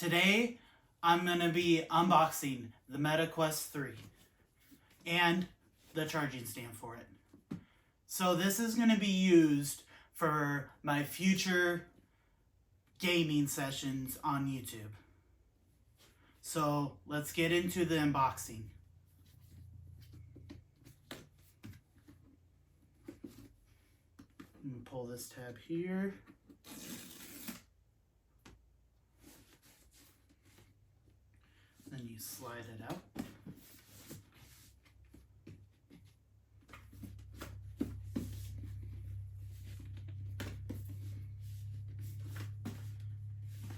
Today, I'm going to be unboxing the MetaQuest 3 and the charging stand for it. So this is going to be used for my future gaming sessions on YouTube. So let's get into the unboxing. Pull this tab here. Then you slide it out.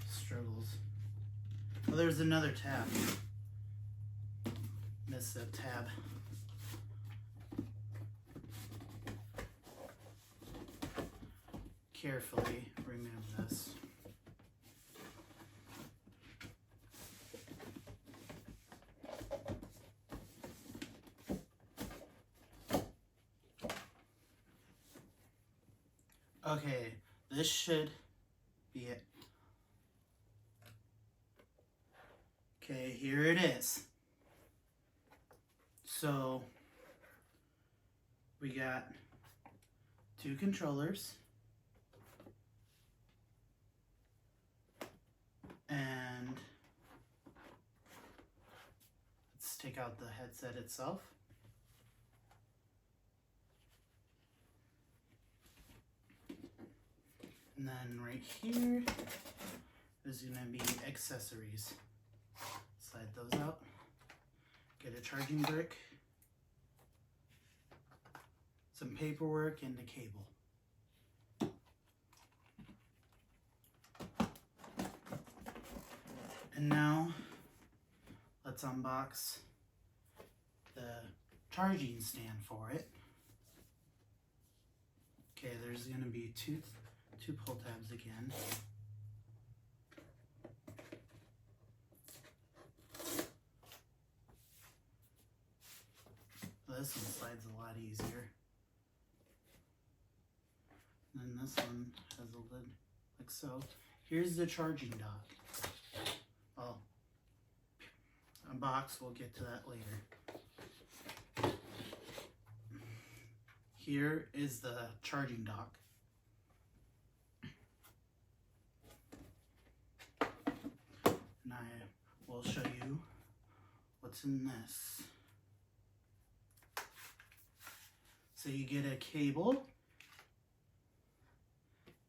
Struggles. Oh, there's another tab. Missed that tab. Carefully remove this. Okay, this should be it. Okay, here it is. So, we got 2 controllers. And let's take out the headset itself. And then right here is going to be accessories. Slide those out. Get a charging brick, some paperwork, and a cable. And now, let's unbox the charging stand for it. Okay, there's going to be two pull tabs again. This one slides a lot easier. And then this one has a lid like so. Here's the charging dock. Well, a box, we'll get to that later. Here is the charging dock. And I will show you what's in this. So you get a cable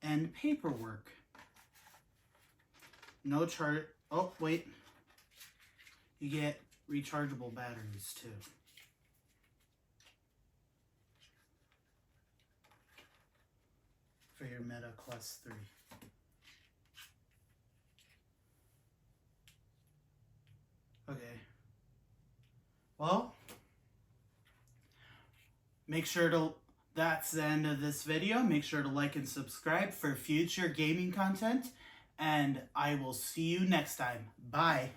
and paperwork. No chart. Oh, wait. You get rechargeable batteries too. For your MetaQuest 3. Okay. Well, make sure to, that's the end of this video. Make sure to like and subscribe for future gaming content. And I will see you next time. Bye.